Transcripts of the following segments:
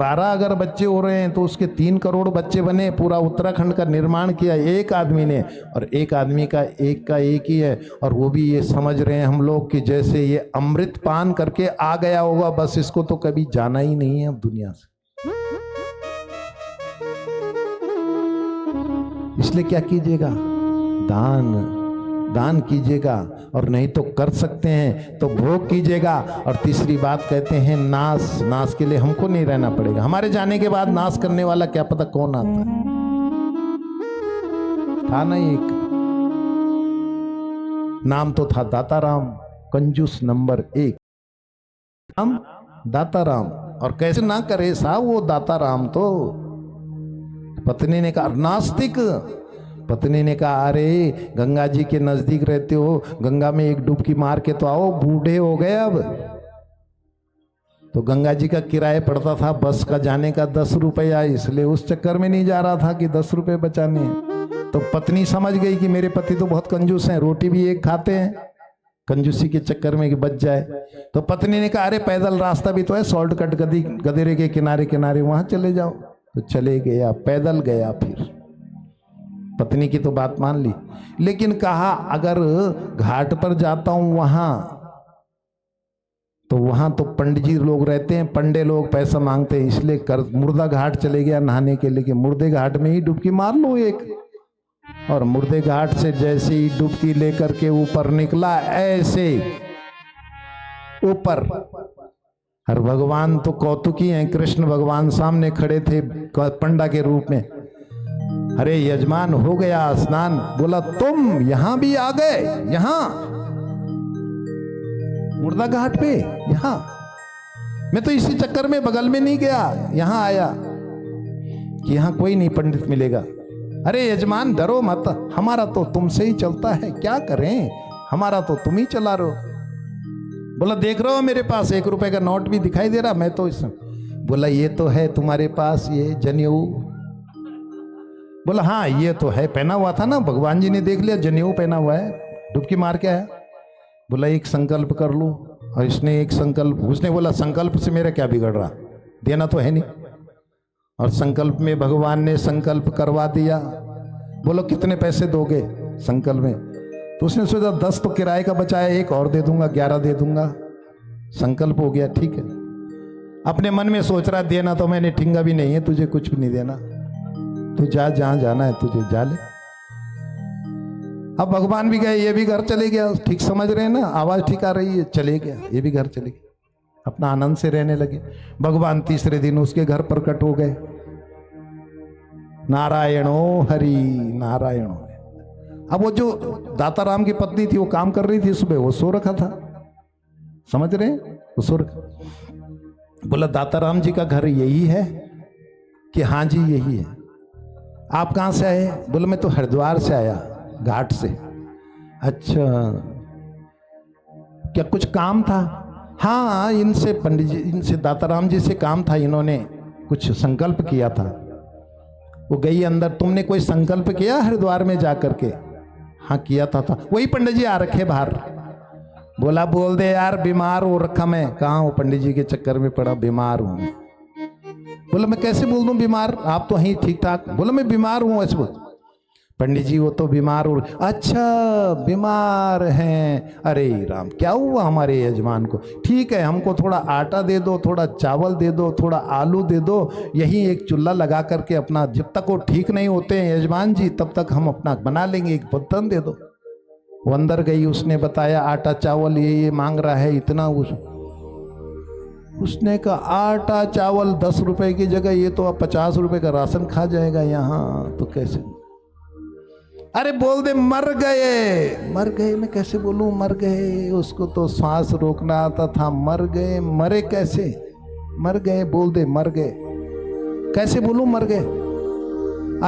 12 अगर बच्चे हो रहे हैं तो उसके 3 करोड़ बच्चे बने, पूरा उत्तराखंड का निर्माण किया एक आदमी ने, और एक आदमी का एक ही है। और वो भी ये समझ रहे हैं हम लोग कि जैसे ये अमृत पान करके आ गया होगा, बस इसको तो कभी जाना ही नहीं है अब दुनिया से। इसलिए क्या कीजिएगा, दान कीजिएगा, और नहीं तो कर सकते हैं तो भोग कीजिएगा। और तीसरी बात कहते हैं नाश के लिए हमको नहीं रहना पड़ेगा। हमारे जाने के बाद नाश करने वाला क्या पता कौन आता है। था ना एक नाम तो था दाताराम, कंजूस नंबर 1 हम दाताराम। और कैसे ना करे साहब वो दाताराम तो। पत्नी ने कहा नास्तिक, पत्नी ने कहा अरे गंगा जी के नजदीक रहते हो, गंगा में एक डुबकी मार के तो आओ, बूढ़े हो गए अब। तो गंगा जी का किराया पड़ता था बस का जाने का 10 रुपया, इसलिए उस चक्कर में नहीं जा रहा था कि 10 रुपये बचाने हैं। तो पत्नी समझ गई कि मेरे पति तो बहुत कंजूस हैं, रोटी भी एक खाते हैं, कंजूसी के चक्कर में कि बच जाए। तो पत्नी ने कहा अरे पैदल रास्ता भी तो है, शॉर्टकट गदेरे के किनारे किनारे वहां चले जाओ। तो चले गया, पैदल गया। फिर पत्नी की तो बात मान ली, लेकिन कहा अगर घाट पर जाता हूं वहां तो पंडित जी लोग रहते हैं, पंडे लोग पैसा मांगते हैं, इसलिए कर मुर्दा घाट चले गया नहाने के लिए कि मुर्दे घाट में ही डुबकी मार लो एक। और मुर्दे घाट से जैसे ही डुबकी लेकर के ऊपर निकला, ऐसे ऊपर। और भगवान तो कौतुकी हैं, कृष्ण भगवान सामने खड़े थे पंडा के रूप में। अरे यजमान हो गया स्नान। बोला तुम यहां भी आ गए, यहां मुर्दा घाट पे, यहां मैं तो इसी चक्कर में बगल में नहीं गया, यहां आया कि यहां कोई नहीं पंडित मिलेगा। अरे यजमान डरो मत, हमारा तो तुमसे ही चलता है, क्या करें, हमारा तो तुम ही चला रहे हो। बोला देख रहे हो मेरे पास 1 रुपए का नोट भी दिखाई दे रहा, मैं तो इसमें। बोला ये तो है तुम्हारे पास ये जनेऊ। बोला हाँ ये तो है, पहना हुआ था ना, भगवान जी ने देख लिया जनेऊ पहना हुआ है, डुबकी मार के आया। बोला एक संकल्प कर लो। और इसने एक संकल्प, उसने बोला संकल्प से मेरा क्या बिगड़ रहा, देना तो है नहीं। और संकल्प में भगवान ने संकल्प करवा दिया। बोलो कितने पैसे दोगे संकल्प में? तो उसने सोचा 10 तो किराए का बचाया, 1 और दे दूंगा, 11 दे दूंगा। संकल्प हो गया, ठीक है। अपने मन में सोच रहा देना तो मैंने ठिंगा भी नहीं है, तुझे कुछ भी नहीं देना, तू जा जहां जाना है तुझे जा ले। अब भगवान भी गए, ये भी घर चले गया। ठीक समझ रहे हैं ना, आवाज ठीक आ रही है, चले गया, ये भी घर चले गया, अपना आनंद से रहने लगे। भगवान तीसरे दिन उसके घर प्रकट हो गए। नारायणो हरि नारायणो। अब वो जो दाताराम की पत्नी थी वो काम कर रही थी, सुबह वो सो रखा था, समझ रहे हैं, वो सो रखा। बोला दाताराम जी का घर यही है? कि हाँ जी यही है। आप कहां से आए? बोला मैं तो हरिद्वार से आया, घाट से। अच्छा क्या कुछ काम था? हाँ इनसे पंडित जी, इनसे दाताराम जी से काम था, इन्होंने कुछ संकल्प किया था। वो गई अंदर, तुमने कोई संकल्प किया हरिद्वार में जाकर के? हाँ किया था वही पंडित जी आ रखे बाहर। बोला बोल दे यार बीमार हो रखा मैं। कहाँ वो पंडित जी के चक्कर में पड़ा, बीमार हूं। बोला मैं कैसे बोल दूं बीमार, आप तो हैं ठीक ठाक। बोला मैं बीमार हूं ऐसे बोल। पंडित जी वो तो बीमार हो, अच्छा बीमार हैं, अरे राम क्या हुआ हमारे यजमान को? ठीक है हमको थोड़ा आटा दे दो, थोड़ा चावल दे दो, थोड़ा आलू दे दो, यही एक चूल्हा लगा करके अपना, जब तक वो ठीक नहीं होते हैं यजमान जी तब तक हम अपना बना लेंगे, एक बर्तन दे दो। वो अंदर गई, उसने बताया आटा चावल ये मांग रहा है इतना। उसने कहा आटा चावल 10 रुपए की जगह ये तो 50 रुपए का राशन खा जाएगा यहाँ, तो कैसे? अरे बोल दे मर गए। मर गए मैं कैसे बोलूं मर गए, उसको तो सांस रोकना आता था। मर गए, मरे कैसे? मर गए बोल दे, मर गए कैसे बोलूं मर गए?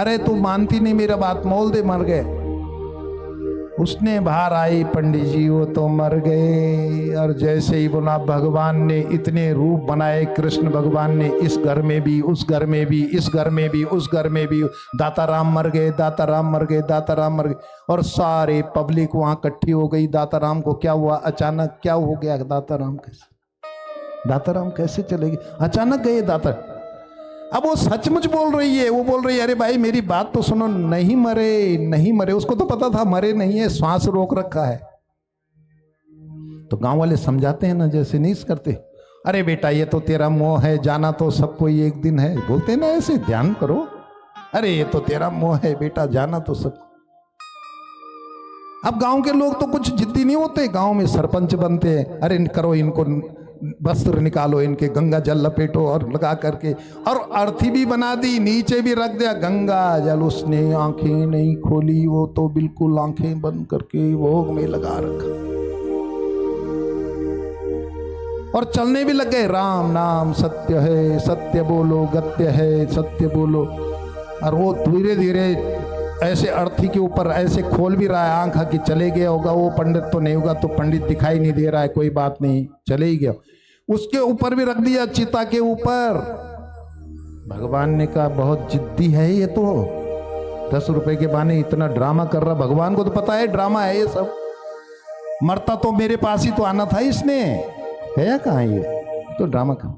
अरे तू मानती नहीं मेरा बात, बोल दे मर गए। उसने बाहर आई, पंडित जी वो तो मर गए। और जैसे ही बोला, भगवान ने इतने रूप बनाए, कृष्ण भगवान ने इस घर में भी, उस घर में भी, इस घर में भी, उस घर में भी, दाताराम मर गए, दाताराम मर गए, दाताराम मर गए। और सारे पब्लिक वहां इकट्ठी हो गई। दाताराम को क्या हुआ अचानक, क्या हो गया दाताराम कैसे चले गए? अचानक गए दाता। अब वो सचमुच बोल रही है, वो बोल रही है अरे भाई मेरी बात तो सुनो, नहीं मरे नहीं मरे। उसको तो पता था मरे नहीं है, श्वास रोक रखा है। तो गांव वाले समझाते हैं ना, जैसे नहीं करते, अरे बेटा ये तो तेरा मोह है, जाना तो सबको ही एक दिन है, बोलते हैं ना ऐसे, ध्यान करो, अरे ये तो तेरा मोह है बेटा, जाना तो सब। अब गांव के लोग तो कुछ जिद्दी नहीं होते, गांव में सरपंच बनते हैं, अरे करो इनको वस्त्र निकालो, इनके गंगा जल लपेटो और लगा करके, और अर्थी भी बना दी, नीचे भी रख दिया गंगा जल। उसने आंखें नहीं खोली, वो तो बिल्कुल आंखें बंद करके भोग में लगा रखा और चलने भी लग गए, राम नाम सत्य है, सत्य बोलो, गत्य है, सत्य बोलो। और वो धीरे धीरे ऐसे अर्थी के ऊपर ऐसे खोल भी रहा है आंख कि चले गया होगा, वो पंडित तो नहीं होगा, तो पंडित दिखाई नहीं दे रहा है, कोई बात नहीं, चले ही गया। उसके ऊपर भी रख दिया, चिता के ऊपर। भगवान ने कहा बहुत जिद्दी है ये तो, 10 रुपए के बहाने इतना ड्रामा कर रहा। भगवान को तो पता है ड्रामा है ये सब, मरता तो मेरे पास ही तो आना था इसने, है कहाँ ये तो ड्रामा का।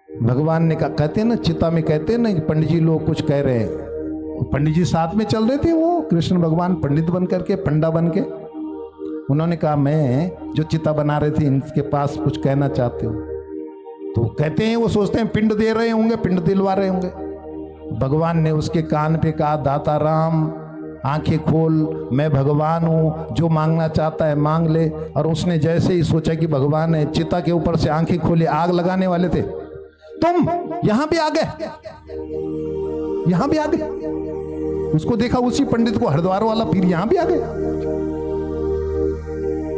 भगवान ने कहा, कहते हैं ना चिता में, कहते हैं ना कि पंडित जी लोग कुछ कह रहे हैं, पंडित जी साथ में चल रहे थे, वो कृष्ण भगवान पंडित बन करके, पंडा बन के। उन्होंने कहा मैं जो चिता बना रहे थे इनके पास कुछ कहना चाहते हो। तो कहते हैं, वो सोचते हैं पिंड दे रहे होंगे, पिंड दिलवा रहे होंगे। भगवान ने उसके कान पे कहा, दाता राम आंखें खोल, मैं भगवान हूं, जो मांगना चाहता है मांग ले। और उसने जैसे ही सोचा कि भगवान है, चिता के ऊपर से आंखें खोली, आग लगाने वाले थे, तुम यहां भी आ गए, यहां भी आ गए। उसको देखा उसी पंडित को, हरिद्वार वाला पीर, यहां भी आ गए।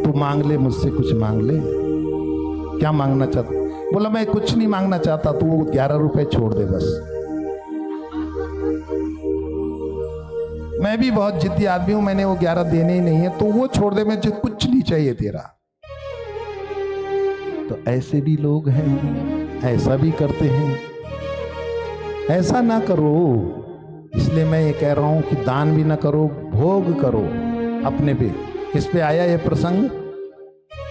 तू मांग ले, मुझसे कुछ मांग ले, क्या मांगना चाहता? बोला मैं कुछ नहीं मांगना चाहता, तू वो 11 रुपए छोड़ दे बस। मैं भी बहुत जिद्दी आदमी हूं, मैंने वो 11 देने ही नहीं है, तो वो छोड़ दे, मुझे कुछ नहीं चाहिए तेरा। तो ऐसे भी लोग हैं, ऐसा भी करते हैं, ऐसा ना करो। इसलिए मैं ये कह रहा हूं कि दान भी ना करो, भोग करो अपने पे। किस पे आया ये प्रसंग?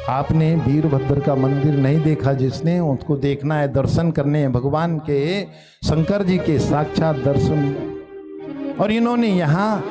आपने वीरभद्र का मंदिर नहीं देखा, जिसने उसको देखना है, दर्शन करने हैं भगवान के, शंकर जी के साक्षात दर्शन। और इन्होंने यहाँ